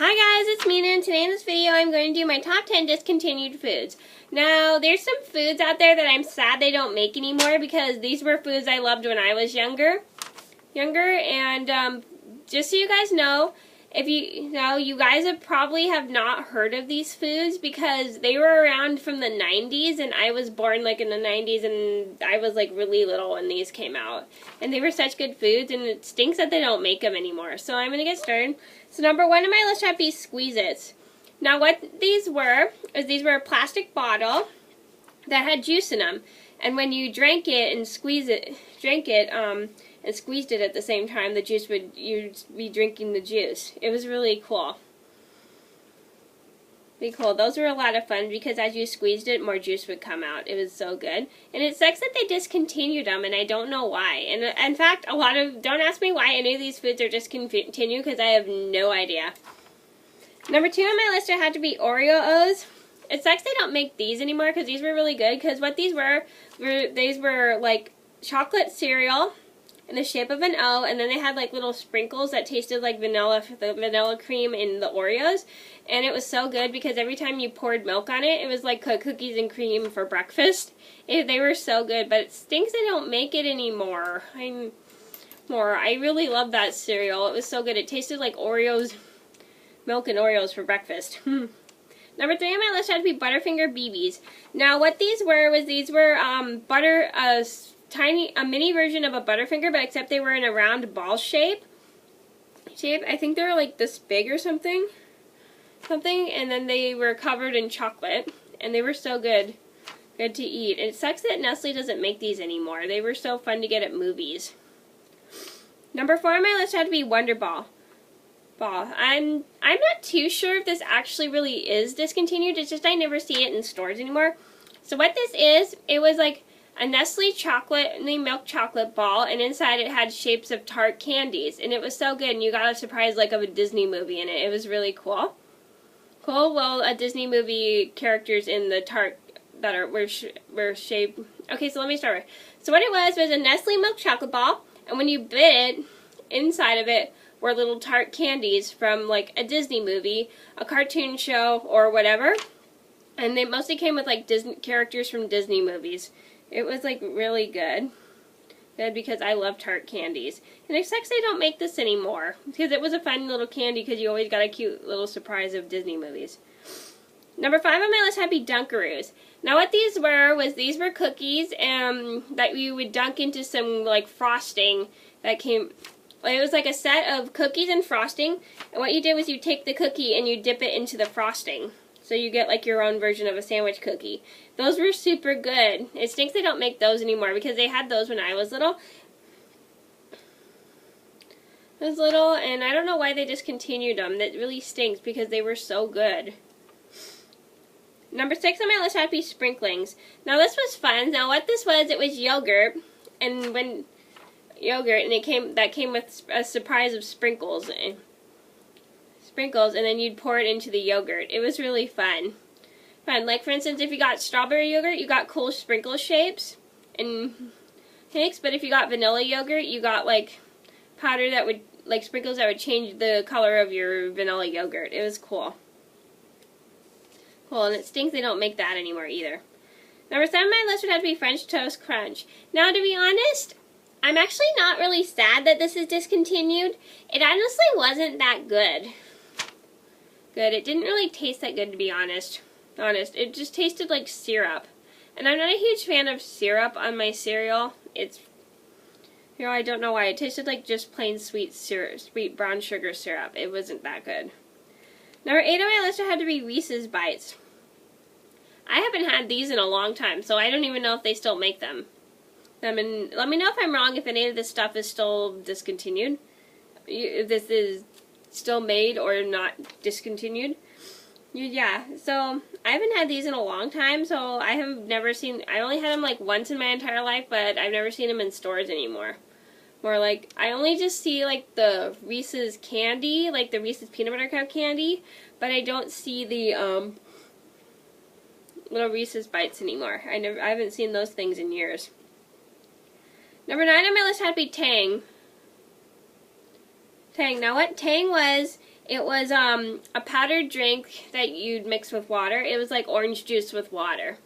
Hi guys, it's Mina, and today in this video I'm going to do my top 10 discontinued foods. Now, there's some foods out there that I'm sad they don't make anymore because these were foods I loved when I was younger, and just so you guys know, if you guys probably have not heard of these foods because they were around from the 90s, and I was born like in the 90s, and I was like really little when these came out. And they were such good foods, and it stinks that they don't make them anymore. So I'm going to get started. So number one on my list would be Squeeze-Its. Now what these were, is these were a plastic bottle that had juice in them. And when you drank it and and squeezed it at the same time, the juice you'd be drinking the juice. It was really cool. Pretty cool. Those were a lot of fun because as you squeezed it, more juice would come out. It was so good. And it sucks that they discontinued them, and I don't know why. And in fact, don't ask me why any of these foods are discontinued because I have no idea. Number two on my list had to be Oreos. It sucks they don't make these anymore because these were really good. Because what these were like chocolate cereal in the shape of an O, and then they had like little sprinkles that tasted like the vanilla cream in the Oreos, and it was so good because every time you poured milk on it, it was like cookies and cream for breakfast. They were so good, but it stinks they don't make it anymore. I really love that cereal. It was so good. It tasted like Oreos, milk and Oreos for breakfast. Number three on my list had to be Butterfinger Bettys. Now what these were was a mini version of a Butterfinger, but except they were in a round ball shape. I think they were like this big or something, and then they were covered in chocolate, and they were so good to eat. It sucks that Nestle doesn't make these anymore. They were so fun to get at movies. Number four on my list had to be Wonder Ball. I'm not too sure if this actually really is discontinued. It's just I never see it in stores anymore. So what this is, it was like a Nestle milk chocolate ball, and inside it had shapes of Tart candies, and it was so good, and you got a surprise like of a Disney movie in it. It was really cool. Well, a Disney movie characters in the Tart that were shaped. Okay, so let me start. So what it was a Nestle milk chocolate ball, and when you bit it, inside of it were little Tart candies from like a Disney movie, a cartoon show, or whatever, and they mostly came with like Disney characters from Disney movies. It was like really good because I love Tart candies. And it sucks they don't make this anymore because it was a fun little candy because you always got a cute little surprise of Disney movies. Number five on my list had to be Dunkaroos. Now what these were cookies that you would dunk into some like frosting that came. It was like a set of cookies and frosting, and what you did was you take the cookie and you dip it into the frosting. So you get like your own version of a sandwich cookie. Those were super good. It stinks they don't make those anymore because they had those when I was little. And I don't know why they discontinued them. That really stinks because they were so good. Number six on my list had to be Sprinklings. Now this was fun. Now what this was, it was yogurt, and that came with a surprise of sprinkles, and then you'd pour it into the yogurt. It was really fun. Like for instance, if you got strawberry yogurt, you got cool sprinkle shapes and cakes, but if you got vanilla yogurt, you got like sprinkles that would change the color of your vanilla yogurt. It was cool. And it stinks they don't make that anymore either. Number seven on my list would have to be French Toast Crunch. Now to be honest, I'm actually not really sad that this is discontinued. It honestly wasn't that good. It didn't really taste that good, to be honest. It just tasted like syrup. And I'm not a huge fan of syrup on my cereal. I don't know why. It tasted like just plain sweet brown sugar syrup. It wasn't that good. Number eight on my list had to be Reeses Bites. I haven't had these in a long time, so I don't even know if they still make them. Let me know if I'm wrong, if any of this stuff is still discontinued. If this is still made or not discontinued. Yeah, so I haven't had these in a long time, so I only had them like once in my entire life, but I've never seen them in stores anymore. More like, I only just see like the Reese's candy, like the Reese's peanut butter cup candy, but I don't see the little Reese's Bites anymore. I haven't seen those things in years. Number 9 on my list had to be Tang. Now what Tang was, It was a powdered drink that you'd mix with water. It was like orange juice with water.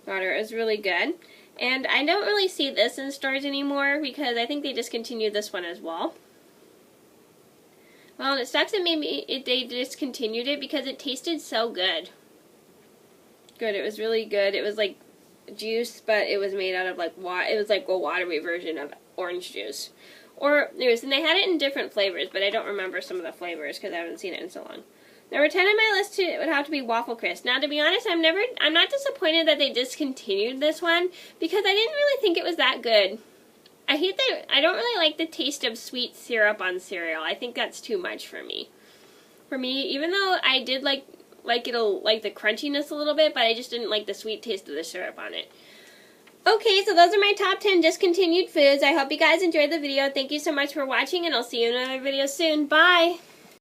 It was really good. And I don't really see this in stores anymore because I think they discontinued this one as well. Well, and it sucks that maybe they discontinued it because it tasted so good. Good, it was really good. It was like juice, but it was made out of like water. It was like a watery version of orange juice. And they had it in different flavors, but I don't remember some of the flavors because I haven't seen it in so long. Number 10 on my list would have to be Waffle Chris. Now, to be honest, I'm not disappointed that they discontinued this one because I didn't really think it was that good. I don't really like the taste of sweet syrup on cereal. I think that's too much for me. Even though I did like the crunchiness a little bit, but I just didn't like the sweet taste of the syrup on it. Okay, so those are my top 10 discontinued foods. I hope you guys enjoyed the video. Thank you so much for watching, and I'll see you in another video soon. Bye!